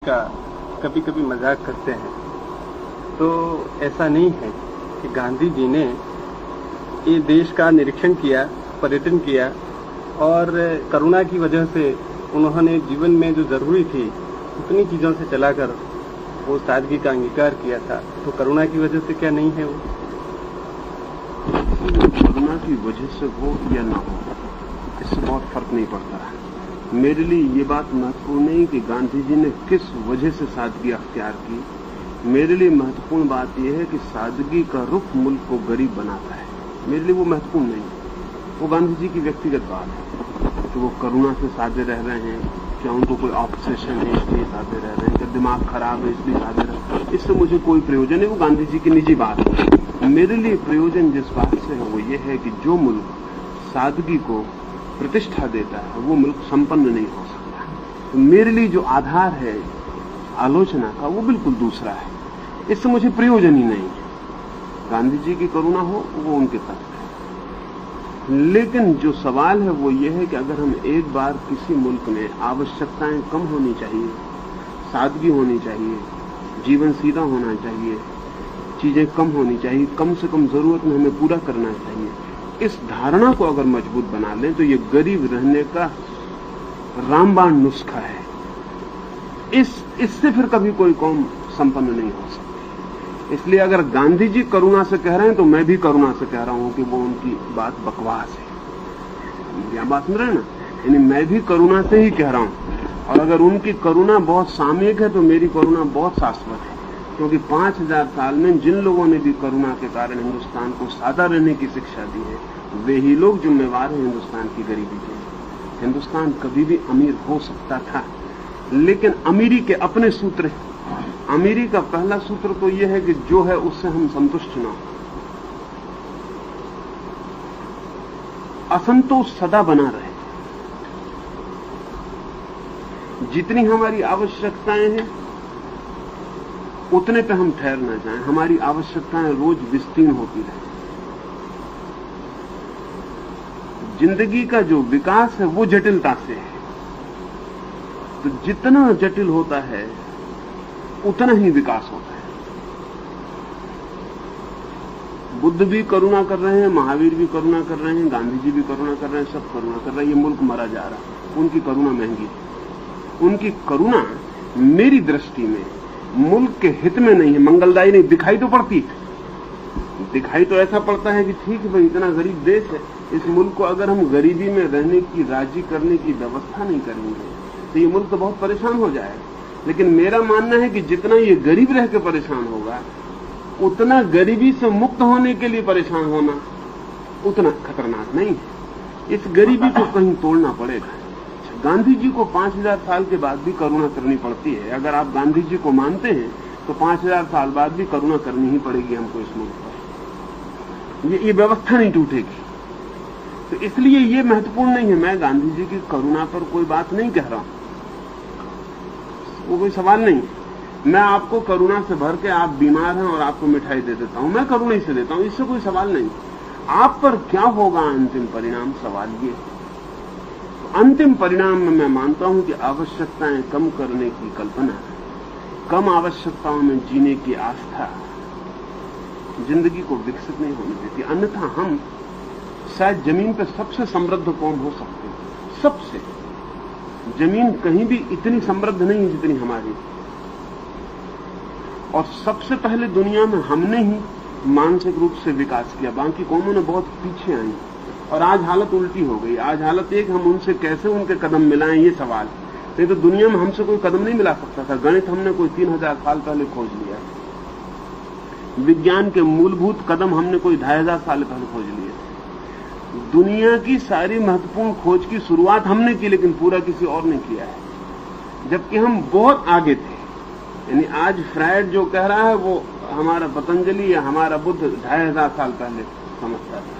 का कभी कभी मजाक करते हैं, तो ऐसा नहीं है कि गांधी जी ने ये देश का निरीक्षण किया, पर्यटन किया और करुणा की वजह से उन्होंने जीवन में जो जरूरी थी उतनी चीजों से चलाकर वो सादगी का अंगीकार किया था। तो करुणा की वजह से क्या नहीं है वो? करुणा की वजह से हो या ना हो, इससे बहुत फर्क नहीं पड़ता। मेरे लिए ये बात महत्वपूर्ण नहीं कि गांधी जी ने किस वजह से सादगी अख्तियार की। मेरे लिए महत्वपूर्ण बात यह है कि सादगी का रुख मुल्क को गरीब बनाता है। मेरे लिए वो महत्वपूर्ण नहीं, वो गांधी जी की व्यक्तिगत बात है कि वो करुणा से सादे रह रहे हैं, क्या उनको कोई ऑब्सेशन है इसलिए सादे रह रहे हैं, क्या दिमाग खराब है इसलिए सादे रह रहे हैं, इससे मुझे कोई प्रयोजन है। वो गांधी जी की निजी बात है। मेरे लिए प्रयोजन जिस बात से है वो ये है कि जो मुल्क सादगी को प्रतिष्ठा देता है वो मुल्क संपन्न नहीं हो सकता। तो मेरे लिए जो आधार है आलोचना का वो बिल्कुल दूसरा है, इससे मुझे प्रयोजन ही नहीं है। गांधी जी की करुणा हो वो उनके तत्व है, लेकिन जो सवाल है वो ये है कि अगर हम एक बार किसी मुल्क में आवश्यकताएं कम होनी चाहिए, सादगी होनी चाहिए, जीवन सीधा होना चाहिए, चीजें कम होनी चाहिए, कम से कम जरूरत में हमें पूरा करना चाहिए, इस धारणा को अगर मजबूत बना लें तो ये गरीब रहने का रामबाण नुस्खा है। इससे फिर कभी कोई कौम संपन्न नहीं हो सकती। इसलिए अगर गांधी जी करुणा से कह रहे हैं तो मैं भी करुणा से कह रहा हूं कि वो उनकी बात बकवास है। यह बात समझ रहे ना, यानी मैं भी करुणा से ही कह रहा हूं। और अगर उनकी करुणा बहुत सामयिक है तो मेरी करुणा बहुत शाश्वत है, क्योंकि 5000 साल में जिन लोगों ने भी करुणा के कारण हिंदुस्तान को सादा रहने की शिक्षा दी है वे ही लोग जिम्मेवार हैं हिंदुस्तान की गरीबी के। हिंदुस्तान कभी भी अमीर हो सकता था, लेकिन अमीरी के अपने सूत्र हैं। अमीरी का पहला सूत्र तो यह है कि जो है उससे हम संतुष्ट न हो। असंतोष सदा बना रहे। जितनी हमारी आवश्यकताएं हैं उतने पे हम ठहर न जाएं, हमारी आवश्यकताएं रोज विस्तीर्ण होती रहें। जिंदगी का जो विकास है वो जटिलता से है, तो जितना जटिल होता है उतना ही विकास होता है। बुद्ध भी करुणा कर रहे हैं, महावीर भी करुणा कर रहे हैं, गांधी जी भी करुणा कर रहे हैं, सब करुणा कर रहे हैं। ये मुल्क मरा जा रहा है, उनकी करुणा महंगी है। उनकी करुणा मेरी दृष्टि में मुल्क के हित में नहीं है, मंगलदायी नहीं। दिखाई तो पड़ती है, दिखाई तो ऐसा पड़ता है कि ठीक है भाई इतना गरीब देश है, इस मुल्क को अगर हम गरीबी में रहने की राजी करने की व्यवस्था नहीं करेंगे तो ये मुल्क तो बहुत परेशान हो जाएगा। लेकिन मेरा मानना है कि जितना ये गरीब रह के परेशान होगा उतना गरीबी से मुक्त होने के लिए परेशान होना उतना खतरनाक नहीं है। इस गरीबी को कहीं तोड़ना पड़ेगा। गांधी जी को 5000 साल के बाद भी करुणा करनी पड़ती है। अगर आप गांधी जी को मानते हैं तो 5000 साल बाद भी करुणा करनी ही पड़ेगी हमको इस मुल्क पर। ये व्यवस्था नहीं टूटेगी। तो इसलिए ये महत्वपूर्ण नहीं है। मैं गांधी जी की करुणा पर कोई बात नहीं कह रहा हूं, वो कोई सवाल नहीं। मैं आपको करुणा से भर के आप बीमार हैं और आपको मिठाई दे देता हूं, मैं करुणा ही से देता हूं, इससे कोई सवाल नहीं। आप पर क्या होगा अंतिम परिणाम, सवाल ये। अंतिम परिणाम में मैं मानता हूं कि आवश्यकताएं कम करने की कल्पना, कम आवश्यकताओं में जीने की आस्था जिंदगी को विकसित नहीं होने देती। अन्यथा हम शायद जमीन पर सबसे समृद्ध कौम हो सकते हैं। सबसे। जमीन कहीं भी इतनी समृद्ध नहीं है जितनी हमारी, और सबसे पहले दुनिया में हमने ही मानसिक रूप से विकास किया, बाकी कौमों ने बहुत पीछे आई। और आज हालत उल्टी हो गई। आज हालत एक, हम उनसे कैसे उनके कदम मिलाएं ये सवाल। नहीं तो दुनिया में हमसे कोई कदम नहीं मिला सकता था। गणित हमने कोई 3000 साल पहले खोज लिया, विज्ञान के मूलभूत कदम हमने कोई 2500 साल पहले खोज लिए। दुनिया की सारी महत्वपूर्ण खोज की शुरुआत हमने की, लेकिन पूरा किसी और ने किया है, जबकि हम बहुत आगे थे। यानी आज फ्रायड जो कह रहा है वो हमारा पतंजलि या हमारा बुद्ध 2500 साल पहले समझता था।